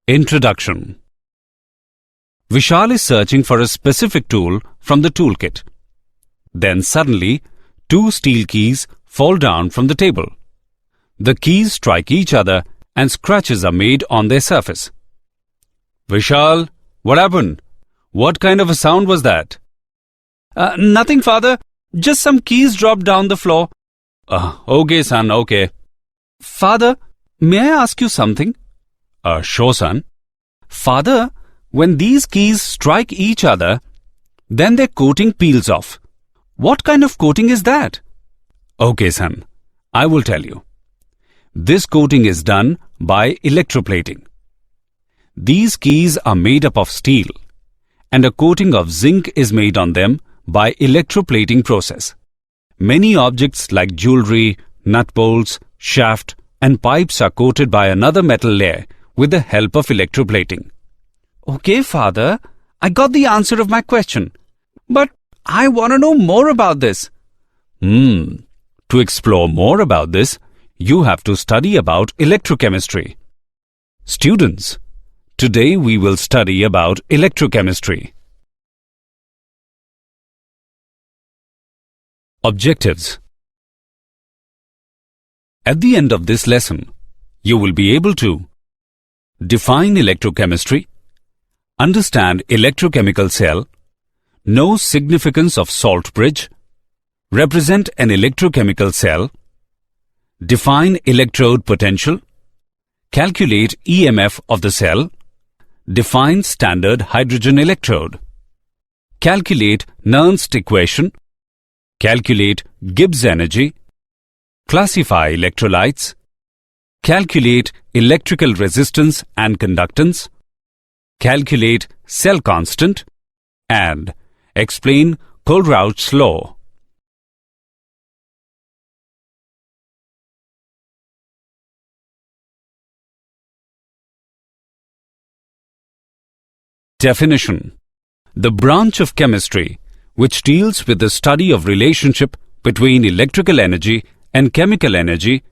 Introduction. Vishal is searching for a specific tool from the toolkit. Then suddenly, two steel keys fall down from the table. The keys strike each other and scratches are made on their surface. Vishal, what happened? What kind of a sound was that? Nothing, father. Just some keys dropped down the floor. Okay, son, okay. Father, may I ask you something? Sure, son. Father, when these keys strike each other, then their coating peels off. What kind of coating is that? Okay, son. I will tell you. This coating is done by electroplating. These keys are made up of steel, and a coating of zinc is made on them by electroplating process. Many objects like jewelry, nut bolts, shaft, and pipes are coated by another metal layer with the help of electroplating. Okay, father. I got the answer of my question. But I want to know more about this. To explore more about this, you have to study about electrochemistry. Students, today we will study about electrochemistry. Objectives. At the end of this lesson, you will be able to define electrochemistry, understand electrochemical cell, know significance of salt bridge, represent an electrochemical cell, define electrode potential, calculate EMF of the cell, define standard hydrogen electrode, calculate Nernst equation, calculate Gibbs energy, classify electrolytes, calculate electrical resistance and conductance, calculate cell constant, and explain Kohlrausch's law. Definition. The branch of chemistry which deals with the study of relationship between electrical energy and chemical energy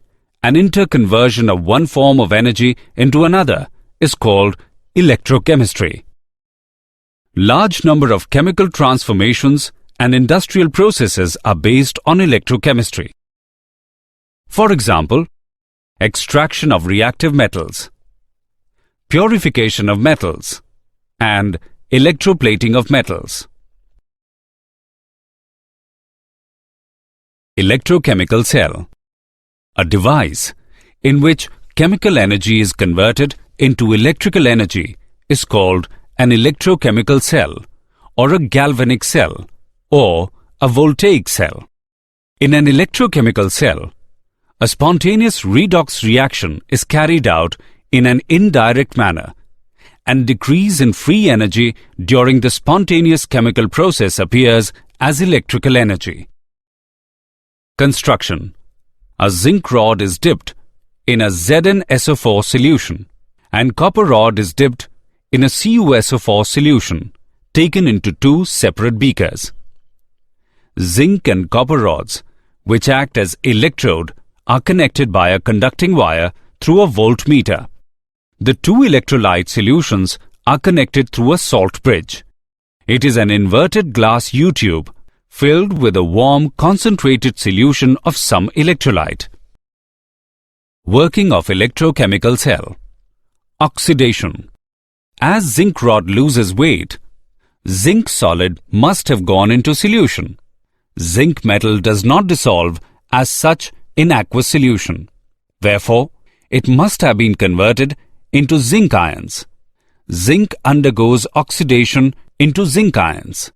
and interconversion of one form of energy into another is called electrochemistry. Large number of chemical transformations and industrial processes are based on electrochemistry. For example, extraction of reactive metals, purification of metals, and electroplating of metals. Electrochemical cell. A device in which chemical energy is converted into electrical energy is called an electrochemical cell or a galvanic cell or a voltaic cell. In an electrochemical cell, a spontaneous redox reaction is carried out in an indirect manner, and decrease in free energy during the spontaneous chemical process appears as electrical energy. Construction. A zinc rod is dipped in a ZnSO4 solution and copper rod is dipped in a CuSO4 solution taken into two separate beakers. Zinc and copper rods, which act as electrode, are connected by a conducting wire through a voltmeter. The two electrolyte solutions are connected through a salt bridge. It is an inverted glass U-tube filled with a warm concentrated solution of some electrolyte. Working of electrochemical cell. Oxidation. As zinc rod loses weight, zinc solid must have gone into solution. Zinc metal does not dissolve as such in aqueous solution. Therefore, it must have been converted into zinc ions. Zinc undergoes oxidation into zinc ions.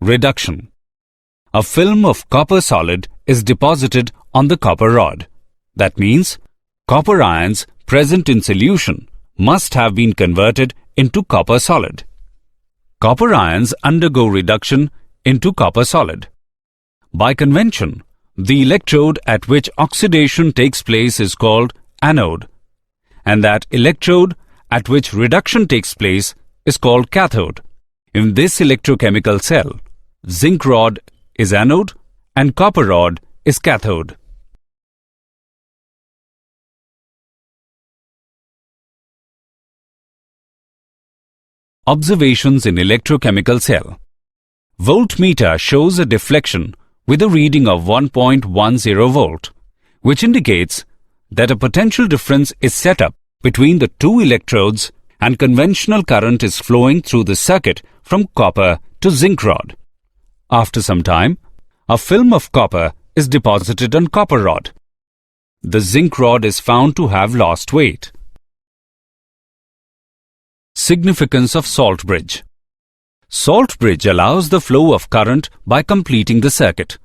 Reduction. A film of copper solid is deposited on the copper rod. That means copper ions present in solution must have been converted into copper solid. Copper ions undergo reduction into copper solid. By convention, the electrode at which oxidation takes place is called anode, and that electrode at which reduction takes place is called cathode. In this electrochemical cell, zinc rod is anode and copper rod is cathode. Observations in electrochemical cell. Voltmeter shows a deflection with a reading of 1.10 volt, which indicates that a potential difference is set up between the two electrodes and conventional current is flowing through the circuit from copper to zinc rod. After some time, a film of copper is deposited on copper rod. The zinc rod is found to have lost weight. Significance of salt bridge. Salt bridge allows the flow of current by completing the circuit.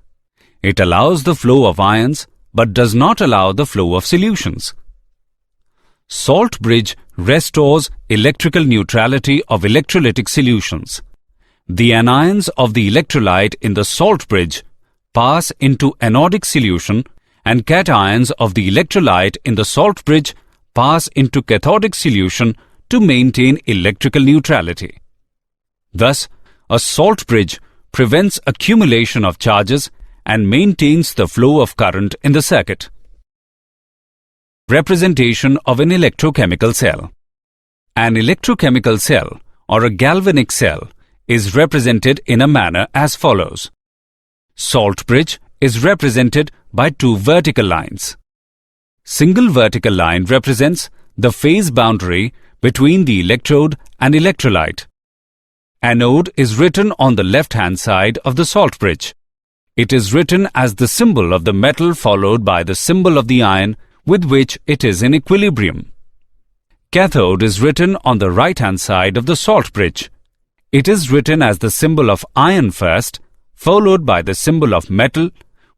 It allows the flow of ions but does not allow the flow of solutions. Salt bridge restores electrical neutrality of electrolytic solutions. The anions of the electrolyte in the salt bridge pass into anodic solution and cations of the electrolyte in the salt bridge pass into cathodic solution to maintain electrical neutrality. Thus, a salt bridge prevents accumulation of charges and maintains the flow of current in the circuit. Representation of an electrochemical cell. An electrochemical cell or a galvanic cell is represented in a manner as follows. Salt bridge is represented by two vertical lines. Single vertical line represents the phase boundary between the electrode and electrolyte. Anode is written on the left-hand side of the salt bridge. It is written as the symbol of the metal followed by the symbol of the ion with which it is in equilibrium. Cathode is written on the right-hand side of the salt bridge. It is written as the symbol of ion first, followed by the symbol of metal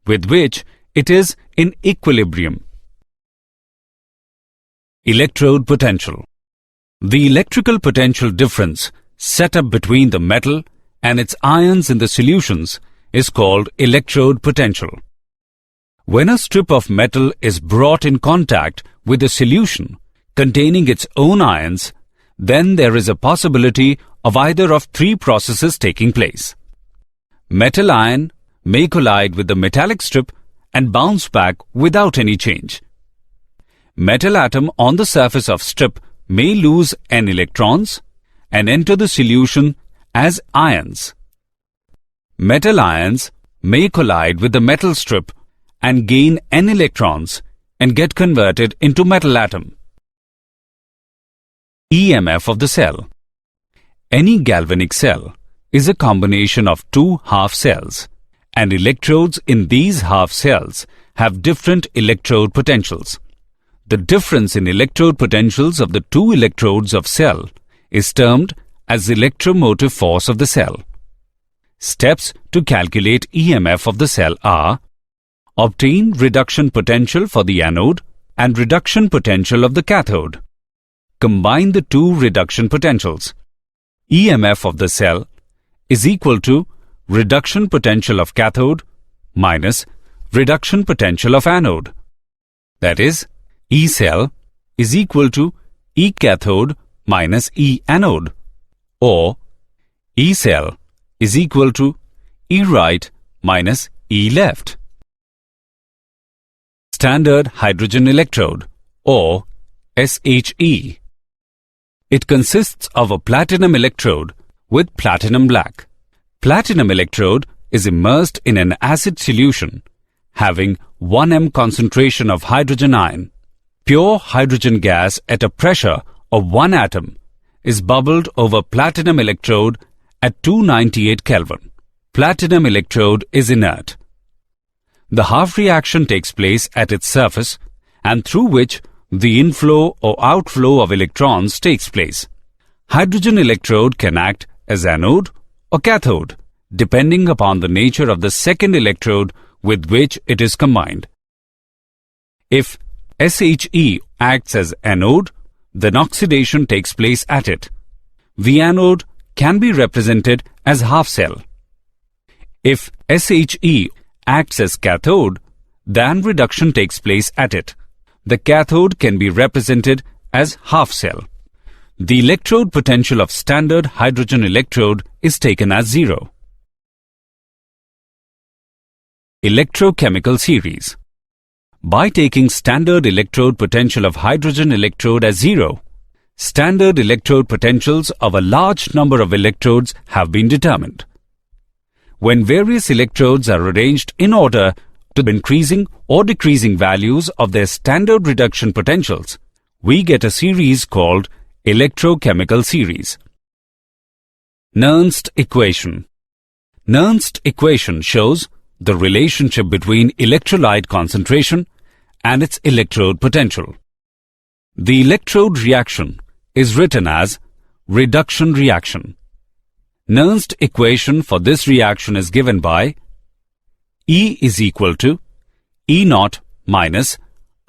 with which it is in equilibrium. Electrode potential. The electrical potential difference set up between the metal and its ions in the solutions is called electrode potential. When a strip of metal is brought in contact with a solution containing its own ions, then there is a possibility of either of three processes taking place. Metal ion may collide with the metallic strip and bounce back without any change. Metal atom on the surface of strip may lose n electrons and enter the solution as ions. Metal ions may collide with the metal strip and gain n electrons and get converted into metal atom. EMF of the cell. Any galvanic cell is a combination of two half cells, and electrodes in these half cells have different electrode potentials. The difference in electrode potentials of the two electrodes of cell is termed as electromotive force of the cell. Steps to calculate EMF of the cell are: obtain reduction potential for the anode and reduction potential of the cathode. Combine the two reduction potentials. EMF of the cell is equal to reduction potential of cathode minus reduction potential of anode. That is, E cell is equal to E cathode minus E anode, or E cell is equal to E right minus E left. Standard hydrogen electrode, or SHE. It consists of a platinum electrode with platinum black. Platinum electrode is immersed in an acid solution having 1 m concentration of hydrogen ion. Pure hydrogen gas at a pressure of 1 atom is bubbled over platinum electrode at 298 Kelvin. Platinum electrode is inert. The half reaction takes place at its surface and through which the inflow or outflow of electrons takes place. Hydrogen electrode can act as anode or cathode depending upon the nature of the second electrode with which it is combined. If SHE acts as anode, then oxidation takes place at it. The anode can be represented as half cell. If SHE acts as cathode, then reduction takes place at it. The cathode can be represented as half cell. The electrode potential of standard hydrogen electrode is taken as 0. Electrochemical series. By taking standard electrode potential of hydrogen electrode as 0, Standard electrode potentials of a large number of electrodes have been determined. When various electrodes are arranged in order to increasing or decreasing values of their standard reduction potentials, we get a series called electrochemical series. Nernst equation. Nernst equation shows the relationship between electrolyte concentration and its electrode potential. The electrode reaction is written as reduction reaction. Nernst equation for this reaction is given by E is equal to E naught minus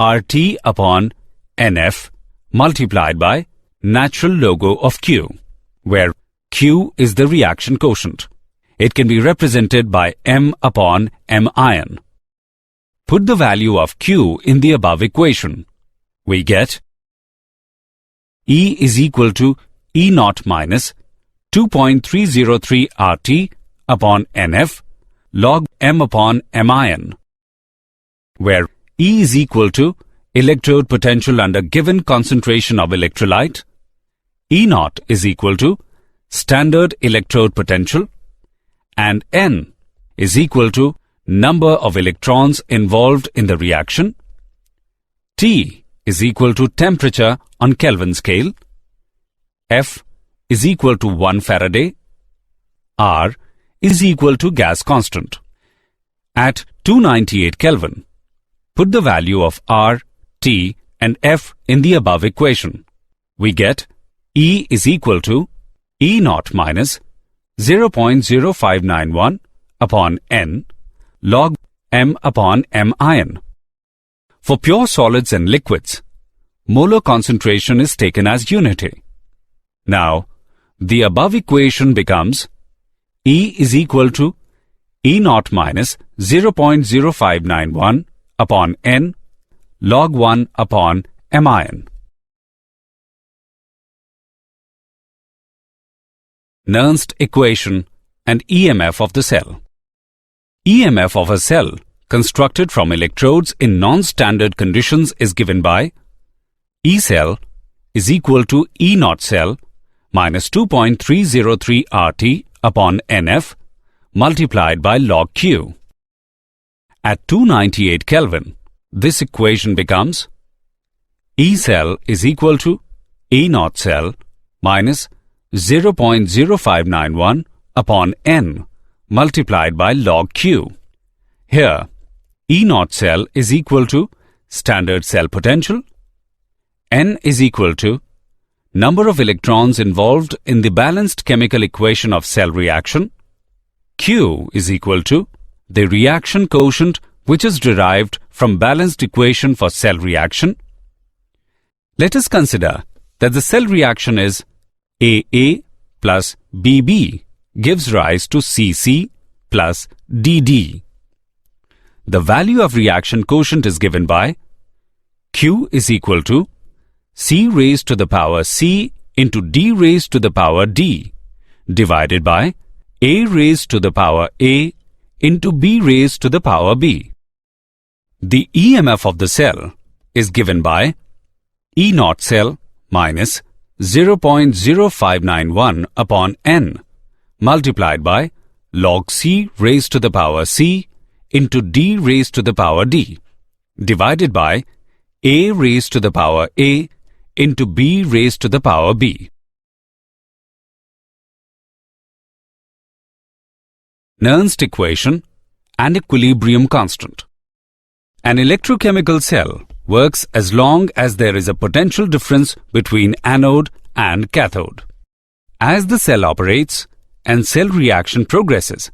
RT upon NF multiplied by natural logo of Q, where Q is the reaction quotient. It can be represented by M upon M ion. Put the value of Q in the above equation. We get E is equal to E naught minus 2.303 RT upon NF log M upon M ion, where E is equal to electrode potential under given concentration of electrolyte, E naught is equal to standard electrode potential, and N is equal to number of electrons involved in the reaction, T is equal to temperature on Kelvin scale, F is equal to 1 Faraday, R is equal to gas constant. At 298 Kelvin, put the value of R, T and F in the above equation. We get E is equal to E naught minus 0.0591 upon N log M upon M ion. For pure solids and liquids, molar concentration is taken as unity. Now, the above equation becomes E is equal to E naught minus 0.0591 upon N log 1 upon M ion. Nernst equation and EMF of the cell. EMF of a cell constructed from electrodes in non-standard conditions is given by E cell is equal to E naught cell minus 2.303 RT upon NF multiplied by log Q. At 298 Kelvin, this equation becomes E cell is equal to E naught cell minus 0.0591 upon N multiplied by log Q. Here, E naught cell is equal to standard cell potential, N is equal to number of electrons involved in the balanced chemical equation of cell reaction, Q is equal to the reaction quotient which is derived from balanced equation for cell reaction. Let us consider that the cell reaction is AA plus BB gives rise to CC plus DD. The value of reaction quotient is given by Q is equal to C raised to the power C into D raised to the power D divided by A raised to the power A into B raised to the power B. The EMF of the cell is given by E naught cell minus 0.0591 upon N multiplied by log C raised to the power C into D raised to the power D divided by A raised to the power A into B raised to the power B. Nernst equation and equilibrium constant. An electrochemical cell works as long as there is a potential difference between anode and cathode. As the cell operates and cell reaction progresses,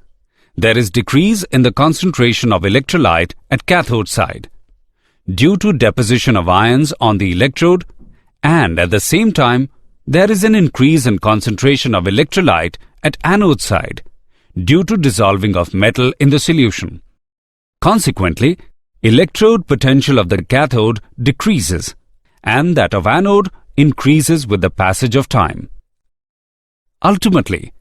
there is decrease in the concentration of electrolyte at cathode side due to deposition of ions on the electrode, and at the same time there is an increase in concentration of electrolyte at anode side due to dissolving of metal in the solution. Consequently, electrode potential of the cathode decreases and that of anode increases with the passage of time. Ultimately,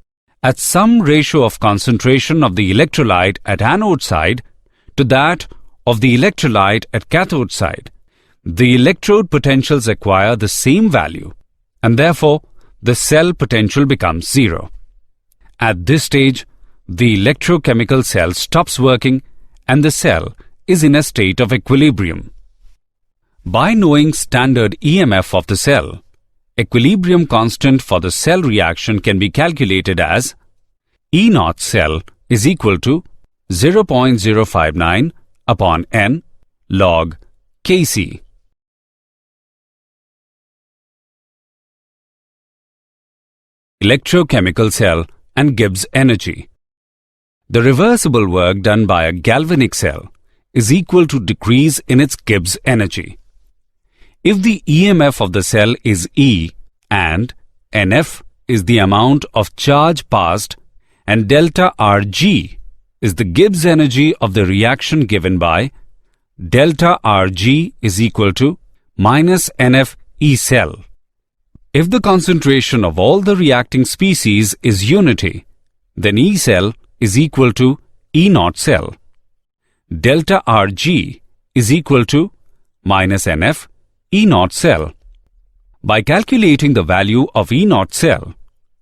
at some ratio of concentration of the electrolyte at anode side to that of the electrolyte at cathode side, the electrode potentials acquire the same value and therefore the cell potential becomes zero. At this stage, the electrochemical cell stops working and the cell is in a state of equilibrium. By knowing standard EMF of the cell, equilibrium constant for the cell reaction can be calculated as E naught cell is equal to 0.059 upon N log Kc. Electrochemical cell and Gibbs energy. The reversible work done by a galvanic cell is equal to decrease in its Gibbs energy. If the EMF of the cell is E and NF is the amount of charge passed and delta Rg is the Gibbs energy of the reaction given by, delta Rg is equal to minus NF E cell. If the concentration of all the reacting species is unity, then E cell is equal to E naught cell. Delta Rg is equal to minus NF E naught cell. By calculating the value of E naught cell,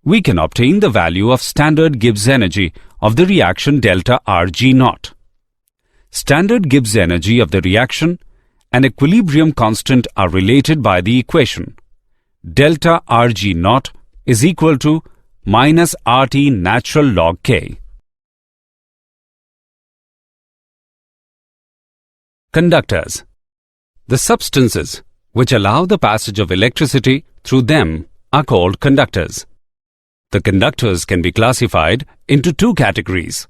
we can obtain the value of standard Gibbs energy of the reaction delta Rg naught. Standard Gibbs energy of the reaction and equilibrium constant are related by the equation delta Rg naught is equal to minus RT natural log K. Conductors. The substances which allow the passage of electricity through them are called conductors. The conductors can be classified into two categories: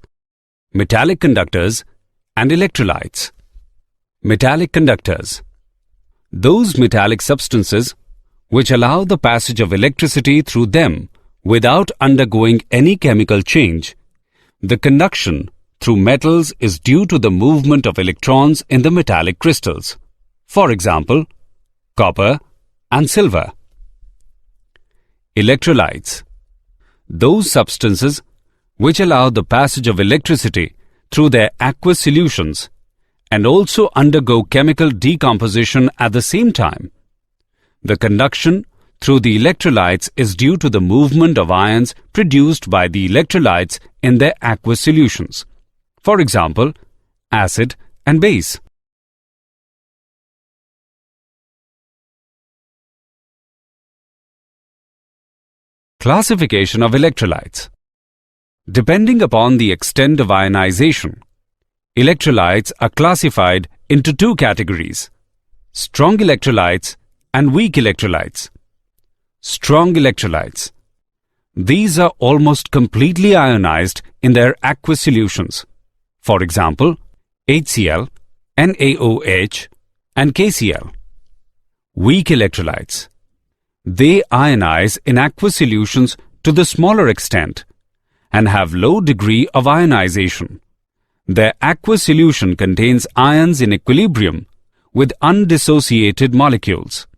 metallic conductors and electrolytes. Metallic conductors. Those metallic substances which allow the passage of electricity through them without undergoing any chemical change. The conduction through metals is due to the movement of electrons in the metallic crystals. For example, copper and silver. Electrolytes. Those substances which allow the passage of electricity through their aqueous solutions and also undergo chemical decomposition at the same time. The conduction through the electrolytes is due to the movement of ions produced by the electrolytes in their aqueous solutions. For example, acid and base. Classification of electrolytes. Depending upon the extent of ionization, electrolytes are classified into two categories: strong electrolytes and weak electrolytes. Strong electrolytes. These are almost completely ionized in their aqueous solutions. For example, HCl, NaOH, and KCl. Weak electrolytes. They ionize in aqueous solutions to the smaller extent and have low degree of ionization. Their aqueous solution contains ions in equilibrium with undissociated molecules.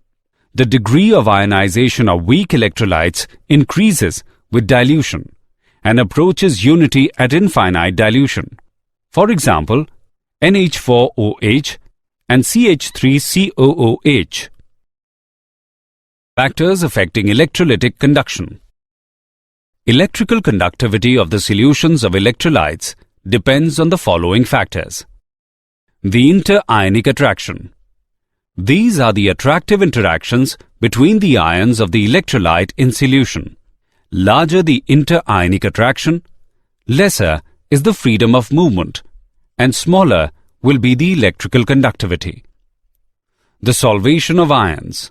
The degree of ionization of weak electrolytes increases with dilution and approaches unity at infinite dilution. For example, NH4OH and CH3COOH. Factors affecting electrolytic conduction. Electrical conductivity of the solutions of electrolytes depends on the following factors. The inter-ionic attraction. These are the attractive interactions between the ions of the electrolyte in solution. Larger the inter-ionic attraction, lesser is the freedom of movement, and smaller will be the electrical conductivity. The solvation of ions.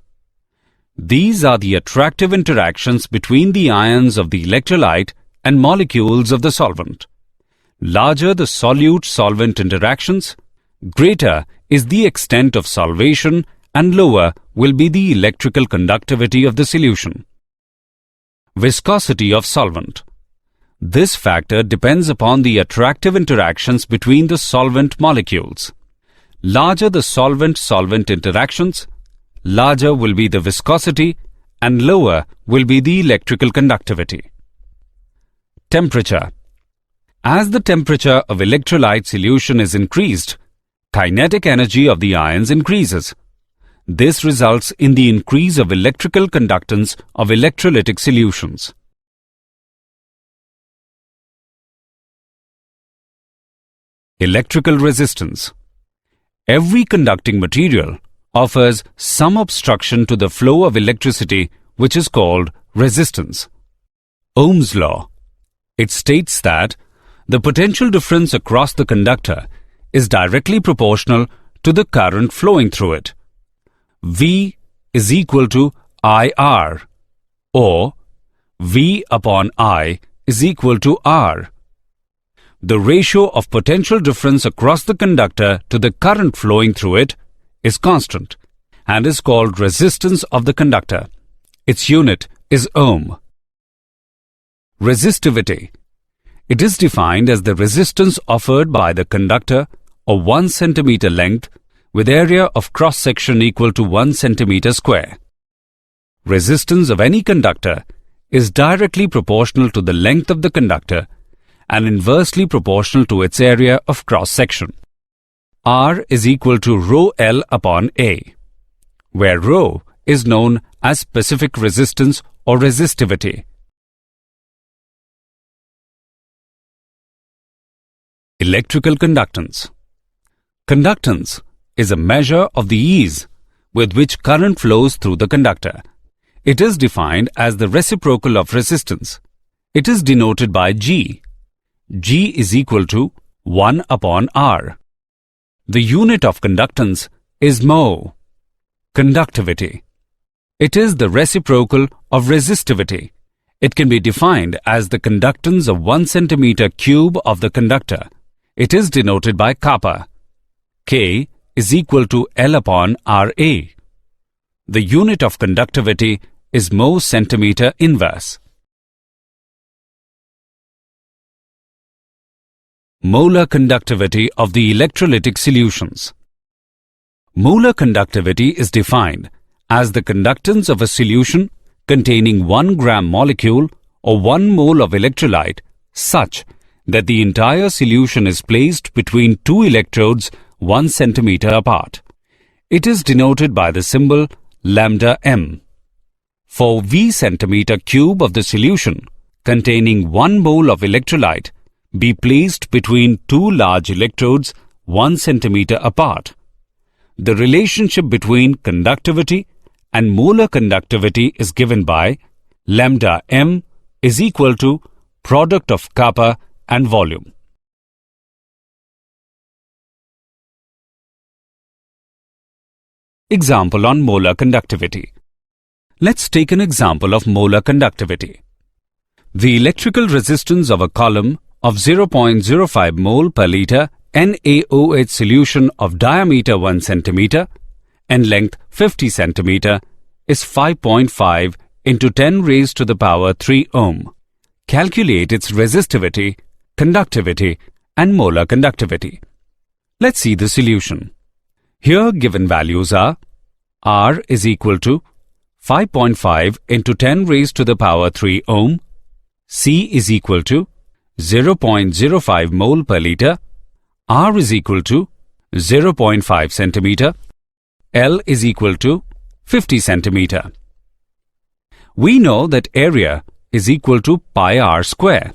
These are the attractive interactions between the ions of the electrolyte and molecules of the solvent. Larger the solute-solvent interactions, greater is the extent of solvation and lower will be the electrical conductivity of the solution. Viscosity of solvent. This factor depends upon the attractive interactions between the solvent molecules. Larger the solvent-solvent interactions, larger will be the viscosity and lower will be the electrical conductivity. Temperature. As the temperature of electrolyte solution is increased, kinetic energy of the ions increases. This results in the increase of electrical conductance of electrolytic solutions. Electrical resistance. Every conducting material offers some obstruction to the flow of electricity, which is called resistance. Ohm's law. It states that the potential difference across the conductor is directly proportional to the current flowing through it. V is equal to IR, or V upon I is equal to R. The ratio of potential difference across the conductor to the current flowing through it is constant and is called resistance of the conductor. Its unit is ohm. Resistivity. It is defined as the resistance offered by the conductor of 1 centimeter length with area of cross-section equal to 1 centimeter square. Resistance of any conductor is directly proportional to the length of the conductor and inversely proportional to its area of cross-section. R is equal to rho L upon A, where rho is known as specific resistance or resistivity. Electrical conductance. Conductance is a measure of the ease with which current flows through the conductor. It is defined as the reciprocal of resistance. It is denoted by G. G is equal to 1 upon R. The unit of conductance is mho. Conductivity. It is the reciprocal of resistivity. It can be defined as the conductance of 1 centimeter cube of the conductor. It is denoted by kappa. K is equal to L upon Ra. The unit of conductivity is mho centimeter inverse. Molar conductivity of the electrolytic solutions. Molar conductivity is defined as the conductance of a solution containing 1 gram molecule or 1 mole of electrolyte such that the entire solution is placed between 2 electrodes 1 centimeter apart. It is denoted by the symbol lambda m. For V centimeter cube of the solution containing 1 mole of electrolyte be placed between 2 large electrodes 1 centimeter apart, the relationship between conductivity and molar conductivity is given by lambda m is equal to product of kappa and volume. Example on molar conductivity. Let's take an example of molar conductivity. The electrical resistance of a column of 0.05 mole per liter NaOH solution of diameter 1 centimeter and length 50 centimeter is 5.5 into 10 raised to the power 3 ohm. Calculate its resistivity, conductivity and molar conductivity. Let's see the solution. Here given values are R is equal to 5.5 into 10 raised to the power 3 ohm, C is equal to 0.05 mole per liter, R is equal to 0.5 centimeter, L is equal to 50 centimeter. We know that area is equal to pi r square.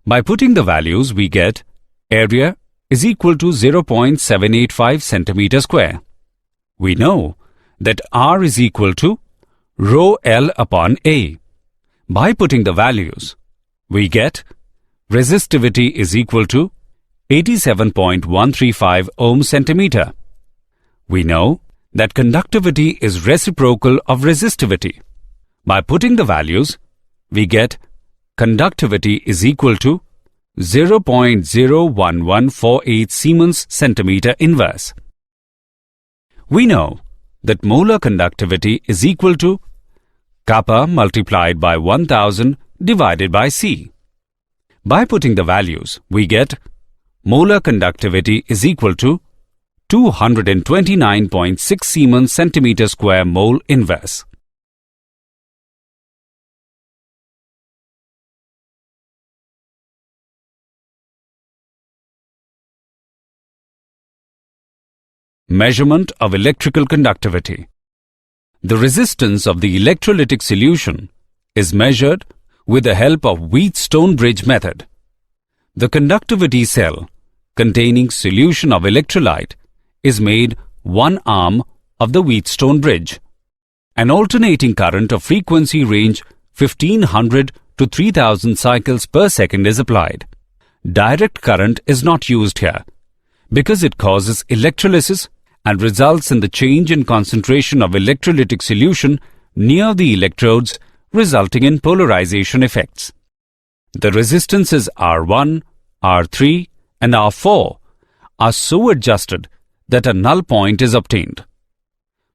By putting the values, we get area is equal to 0.785 centimeter square. We know that R is equal to rho L upon A. By putting the values, we get resistivity is equal to 87.135 ohm centimeter. We know that conductivity is reciprocal of resistivity. By putting the values, we get conductivity is equal to 0.01148 Siemens centimeter inverse. We know that molar conductivity is equal to kappa multiplied by 1000 divided by C. By putting the values, we get molar conductivity is equal to 229.6 Siemens centimeter square mole inverse. Measurement of electrical conductivity. The resistance of the electrolytic solution is measured with the help of Wheatstone bridge method. The conductivity cell containing solution of electrolyte is made one arm of the Wheatstone bridge. An alternating current of frequency range 1500 to 3000 cycles per second is applied. Direct current is not used here because it causes electrolysis and results in the change in concentration of electrolytic solution near the electrodes, resulting in polarization effects. The resistances R1, R3 and R4 are so adjusted that a null point is obtained.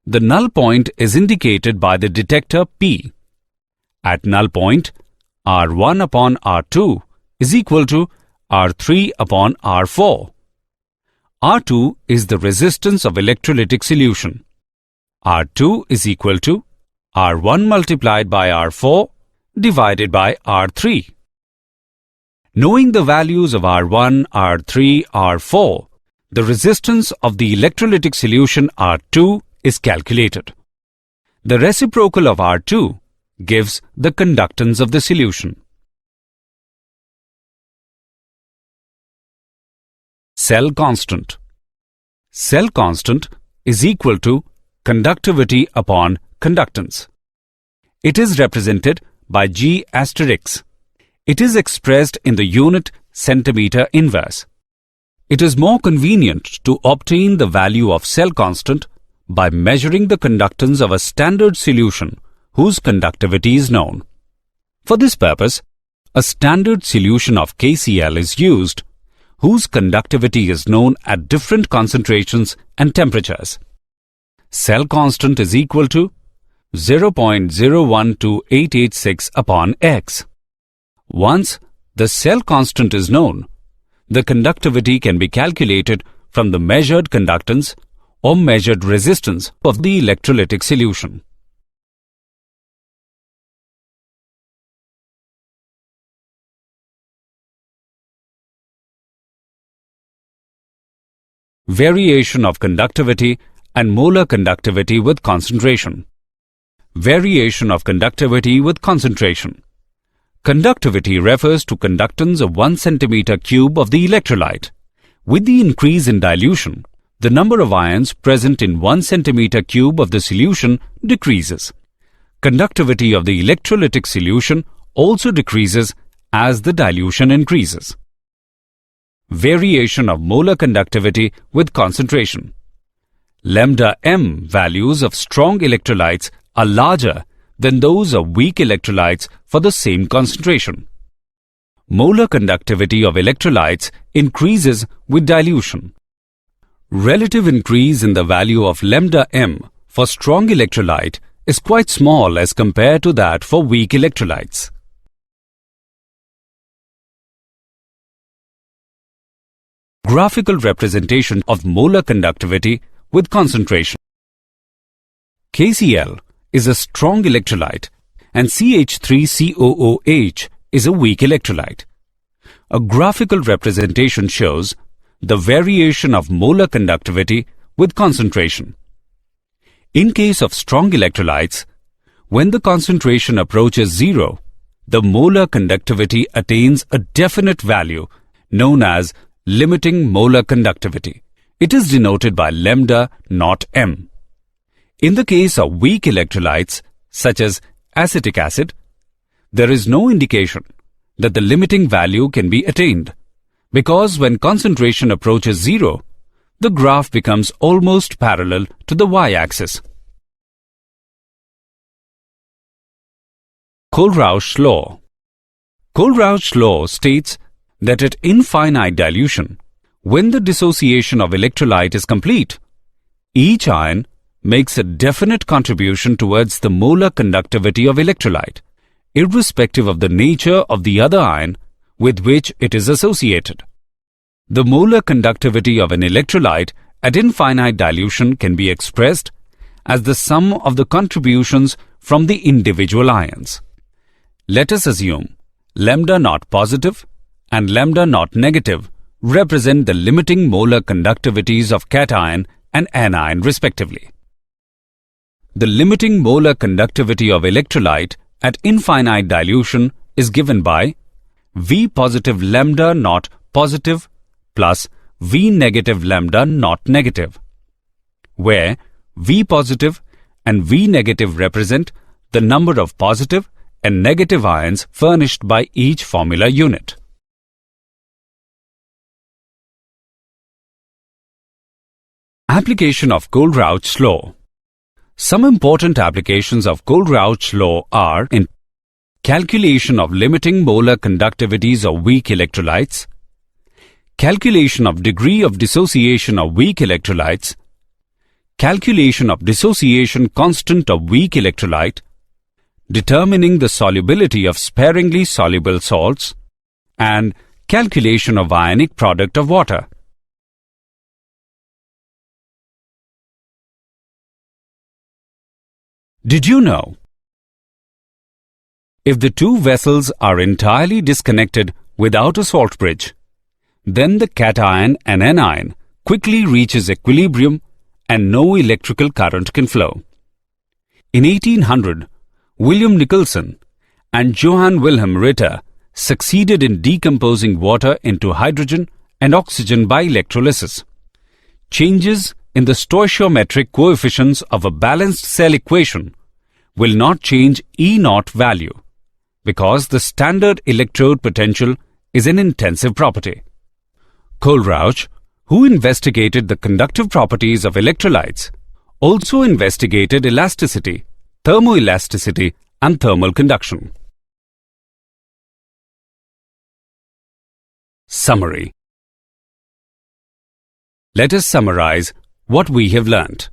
The null point is indicated by the detector P. At null point, R1 upon R2 is equal to R3 upon R4. R2 is the resistance of electrolytic solution. R2 is equal to R1 multiplied by R4 divided by R3. Knowing the values of R1, R3, R4, the resistance of the electrolytic solution R2 is calculated. The reciprocal of R2 gives the conductance of the solution. Cell constant. Cell constant is equal to conductivity upon conductance. It is represented by G asterisk. It is expressed in the unit centimeter inverse. It is more convenient to obtain the value of cell constant by measuring the conductance of a standard solution whose conductivity is known. For this purpose, a standard solution of KCl is used whose conductivity is known at different concentrations and temperatures. Cell constant is equal to 0.012886 upon X. Once the cell constant is known, the conductivity can be calculated from the measured conductance or measured resistance of the electrolytic solution. Variation of conductivity and molar conductivity with concentration. Variation of conductivity with concentration. Conductivity refers to conductance of 1 centimeter cube of the electrolyte. With the increase in dilution, the number of ions present in 1 centimeter cube of the solution decreases. Conductivity of the electrolytic solution also decreases as the dilution increases. Variation of molar conductivity with concentration. Lambda m values of strong electrolytes are larger than those of weak electrolytes for the same concentration. Molar conductivity of electrolytes increases with dilution. Relative increase in the value of lambda m for strong electrolyte is quite small as compared to that for weak electrolytes. Graphical representation of molar conductivity with concentration. KCl is a strong electrolyte and CH3COOH is a weak electrolyte. A graphical representation shows the variation of molar conductivity with concentration. In case of strong electrolytes, when the concentration approaches zero, the molar conductivity attains a definite value known as limiting molar conductivity. It is denoted by lambda not m. In the case of weak electrolytes, such as acetic acid, there is no indication that the limiting value can be attained, because when concentration approaches zero, the graph becomes almost parallel to the y-axis. Kohlrausch's law. Kohlrausch's law states that at infinite dilution, when the dissociation of electrolyte is complete, each ion makes a definite contribution towards the molar conductivity of electrolyte, irrespective of the nature of the other ion with which it is associated. The molar conductivity of an electrolyte at infinite dilution can be expressed as the sum of the contributions from the individual ions. Let us assume lambda naught positive and lambda naught negative represent the limiting molar conductivities of cation and anion respectively. The limiting molar conductivity of electrolyte at infinite dilution is given by V positive lambda naught positive plus V negative lambda naught negative, where V positive and V negative represent the number of positive and negative ions furnished by each formula unit. Application of Kohlrausch's law. Some important applications of Kohlrausch's law are in calculation of limiting molar conductivities of weak electrolytes, calculation of degree of dissociation of weak electrolytes, calculation of dissociation constant of weak electrolyte, determining the solubility of sparingly soluble salts, and calculation of ionic product of water. Did you know? If the two vessels are entirely disconnected without a salt bridge, then the cation and anion quickly reaches equilibrium and no electrical current can flow. In 1800, William Nicholson and Johann Wilhelm Ritter succeeded in decomposing water into hydrogen and oxygen by electrolysis. Changes in the stoichiometric coefficients of a balanced cell equation will not change E0 value because the standard electrode potential is an intensive property. Kohlrausch, who investigated the conductive properties of electrolytes, also investigated elasticity, thermoelasticity, and thermal conduction. Summary. Let us summarize what we have learnt.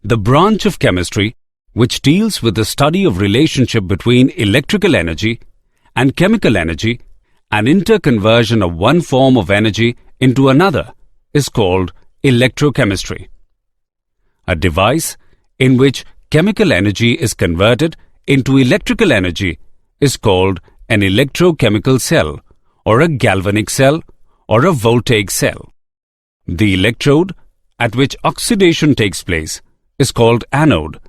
The branch of chemistry which deals with the study of relationship between electrical energy and chemical energy and interconversion of one form of energy into another is called electrochemistry. A device in which chemical energy is converted into electrical energy is called an electrochemical cell or a galvanic cell or a voltaic cell. The electrode at which oxidation takes place is called anode,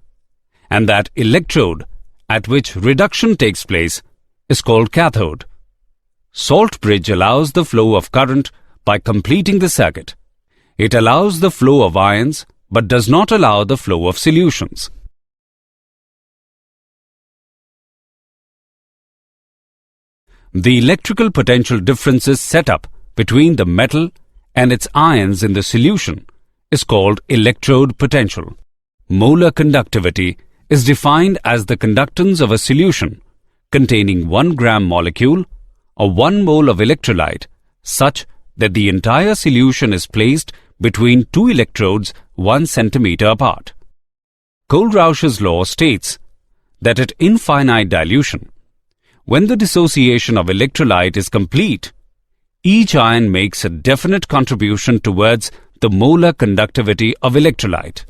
and that electrode at which reduction takes place is called cathode. Salt bridge allows the flow of current by completing the circuit. It allows the flow of ions but does not allow the flow of solutions. The electrical potential differences set up between the metal and its ions in the solution is called electrode potential. Molar conductivity is defined as the conductance of a solution containing 1 gram molecule or 1 mole of electrolyte such that the entire solution is placed between two electrodes 1 centimeter apart. Kohlrausch's law states that at infinite dilution, when the dissociation of electrolyte is complete, each ion makes a definite contribution towards the molar conductivity of electrolyte.